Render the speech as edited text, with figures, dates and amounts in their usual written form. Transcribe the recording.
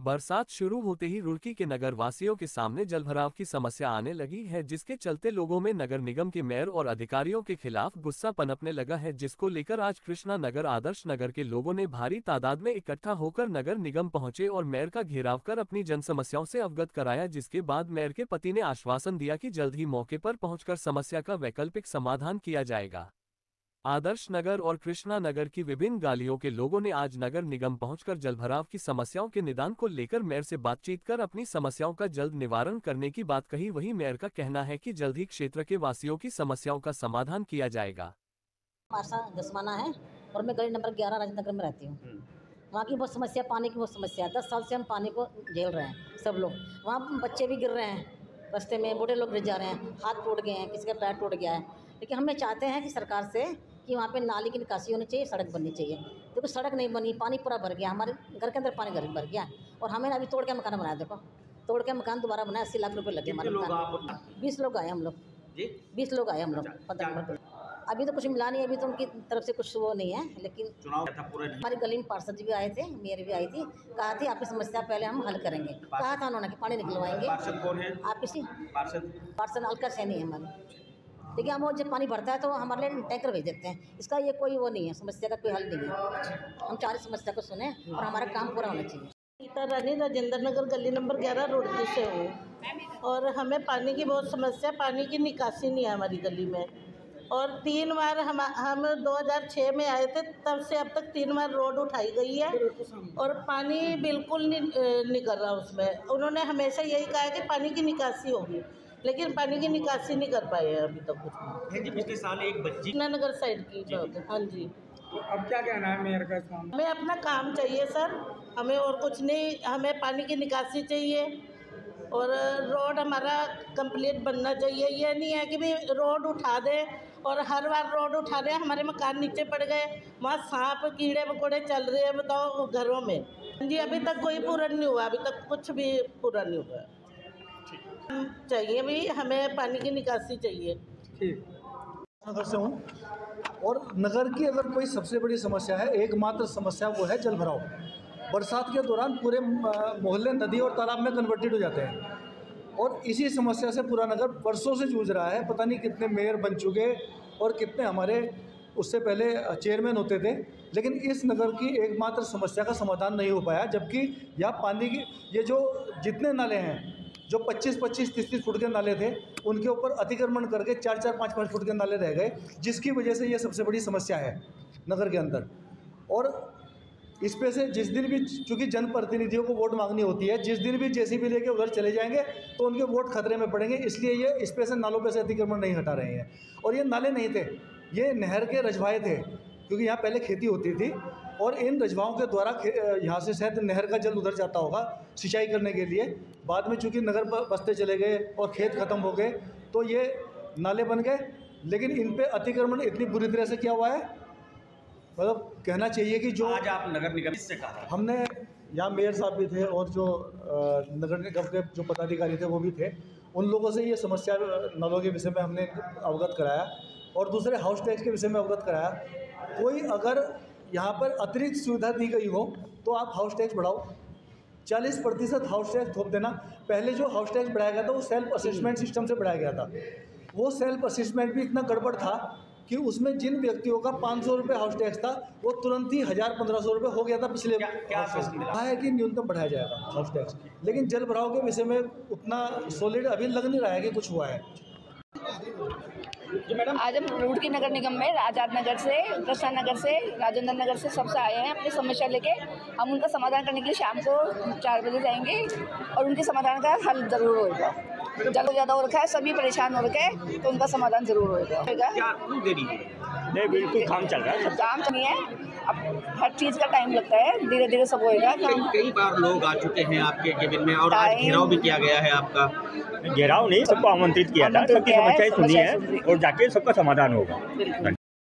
बरसात शुरू होते ही रुड़की के नगर वासियों के सामने जलभराव की समस्या आने लगी है, जिसके चलते लोगों में नगर निगम के मेयर और अधिकारियों के खिलाफ गुस्सा पनपने लगा है, जिसको लेकर आज कृष्णा नगर आदर्श नगर के लोगों ने भारी तादाद में इकट्ठा होकर नगर निगम पहुंचे और मेयर का घेराव कर अपनी जन समस्याओं से अवगत कराया। जिसके बाद मेयर के पति ने आश्वासन दिया कि जल्द ही मौके पर पहुंचकर समस्या का वैकल्पिक समाधान किया जाएगा। आदर्श नगर और कृष्णा नगर की विभिन्न गलियों के लोगों ने आज नगर निगम पहुंचकर जलभराव की समस्याओं के निदान को लेकर मेयर से बातचीत कर अपनी समस्याओं का जल्द निवारण करने की बात कही। वहीं मेयर का कहना है कि जल्द ही क्षेत्र के वासियों की समस्याओं का समाधान किया जाएगा। दसवाना है और मैं गली नंबर 11 राजेंद्र नगर में रहती हूँ। वहाँ की बहुत समस्या, पानी की बहुत समस्या है। 10 साल से हम पानी को झेल रहे हैं सब लोग। वहाँ बच्चे भी गिर रहे हैं, रास्ते में बूढ़े लोग गिर जा रहे हैं, हाथ टूट गए हैं, किसी का पैर टूट गया है। लेकिन हम चाहते हैं कि सरकार से कि वहाँ पे नाली की निकासी होनी चाहिए, सड़क बननी चाहिए। देखो सड़क नहीं बनी, पानी पूरा भर गया, हमारे घर के अंदर पानी घर भर गया और हमें अभी तोड़ के मकान बनाया। देखो तोड़ के मकान दोबारा बनाया, 80 लाख रुपए लगे हमारे मकान। 20 लोग आए हम लोग, 20 लोग आए हम लोग। अभी तो कुछ मिला नहीं, अभी तो उनकी तरफ से कुछ वो नहीं है। लेकिन हमारी गली में पार्षद भी आए थे, मेयर भी आई थी, कहा थी आपकी समस्या पहले हम हल करेंगे। कहा था उन्होंने कि पानी निकलवाएंगे। आप किसी पार्षद अलका सैनी है हमारी। देखिए हम वो जब पानी भरता है तो हमारे लिए टैंकर भेज देते हैं। इसका ये कोई वो नहीं है, समस्या का कोई हल नहीं है। हम चाह रहे समस्या को सुने और हमारा काम पूरा होना चाहिए। गीता रानी राजेंद्र नगर गली नंबर 11 रुड़की से हूँ और हमें पानी की बहुत समस्या, पानी की निकासी नहीं है हमारी गली में। और 3 बार हम 2006 में आए थे, तब से अब तक 3 बार रोड उठाई गई है और पानी बिल्कुल नहीं निकल रहा उसमें। उन्होंने हमेशा यही कहा है कि पानी की निकासी होगी, लेकिन पानी की निकासी नहीं कर पाए हैं अभी तक कुछ। पिछले साल एक बच्ची नगर साइड की बात है। हाँ जी, तो अब क्या कहना है मेयर का इस काम? हमें अपना काम चाहिए सर, हमें और कुछ नहीं। हमें पानी की निकासी चाहिए और रोड हमारा कंप्लीट बनना चाहिए। ये नहीं है कि भी रोड उठा दें और हर बार रोड उठा रहे हैं, हमारे मकान नीचे पड़ गए, वहाँ सांप कीड़े मकोड़े चल रहे हैं, बताओ घरों में। जी अभी तक कोई पूरा नहीं हुआ, अभी तक कुछ भी पूरा नहीं हुआ चाहिए भी। हमें पानी की निकासी चाहिए। ठीक, नगर से हूँ और नगर की अगर कोई सबसे बड़ी समस्या है, एकमात्र समस्या वो है जल भराव। बरसात के दौरान पूरे मोहल्ले नदी और तालाब में कन्वर्टेड हो जाते हैं और इसी समस्या से पूरा नगर बरसों से जूझ रहा है। पता नहीं कितने मेयर बन चुके और कितने हमारे उससे पहले चेयरमैन होते थे, लेकिन इस नगर की एकमात्र समस्या का समाधान नहीं हो पाया। जबकि यहाँ पानी की ये जो जितने नाले हैं, जो 25-25, 30-30 फुट के नाले थे, उनके ऊपर अतिक्रमण करके 4-4, 5-5 फुट के नाले रह गए, जिसकी वजह से ये सबसे बड़ी समस्या है नगर के अंदर। और इस पे से जिस दिन भी, चूँकि जनप्रतिनिधियों को वोट मांगनी होती है, जिस दिन भी जेसीबी लेके उधर चले जाएंगे तो उनके वोट खतरे में पड़ेंगे। इसलिए ये इस पे से नालों पे से अतिक्रमण नहीं हटा रहे हैं। और ये नाले नहीं थे, ये नहर के रजवाए थे, क्योंकि यहाँ पहले खेती होती थी और इन रजवाओं के द्वारा यहाँ से शायद नहर का जल उधर जाता होगा सिंचाई करने के लिए। बाद में चूँकि नगर बसते चले गए और खेत ख़त्म हो गए तो ये नाले बन गए, लेकिन इन पे अतिक्रमण इतनी बुरी तरह से किया हुआ है। मतलब कहना चाहिए कि जो आज आप नगर निगम से कहा, हमने यहाँ मेयर साहब भी थे और जो नगर निगम के जो पदाधिकारी थे वो भी थे, उन लोगों से ये समस्या नालों के विषय में हमने अवगत कराया और दूसरे हाउस टैक्स के विषय में अवगत कराया। कोई अगर यहाँ पर अतिरिक्त सुविधा दी गई हो तो आप हाउस टैक्स बढ़ाओ, 40% हाउस टैक्स थोप देना। पहले जो हाउस टैक्स बढ़ाया गया था वो सेल्फ असेसमेंट सिस्टम से बढ़ाया गया था। वो सेल्फ असेसमेंट भी इतना गड़बड़ था कि उसमें जिन व्यक्तियों का 500 रुपये हाउस टैक्स था वो तुरंत ही 1000-1500 रुपये हो गया था। पिछले कहा है कि न्यूनतम बढ़ाया जाएगा हाउस टैक्स, लेकिन जल भराव के विषय में उतना सॉलिड अभी लग नहीं रहा है कि कुछ हुआ है। आज हम रुड़की नगर निगम में आजाद नगर से, कृष्णा नगर से, राजेंद्र नगर से सबसे आए हैं अपनी समस्या लेके। हम उनका समाधान करने के लिए शाम को 4 बजे जाएंगे और उनके समाधान का हल जरूर होगा। जल ज़्यादा हो रखा है, सभी परेशान हो रखे हैं, तो उनका समाधान जरूर होगा। नहीं, बिल्कुल काम चल रहा है, काम नहीं है, अब हर चीज़ का टाइम लगता है, धीरे धीरे सब होएगा। कई बार लोग आ चुके हैं आपके केबिन में और आज घेराव भी किया गया है आपका। घेराव नहीं, सबको आमंत्रित किया था, सबकी समस्याएं सुनी है और जाके सबका समाधान होगा।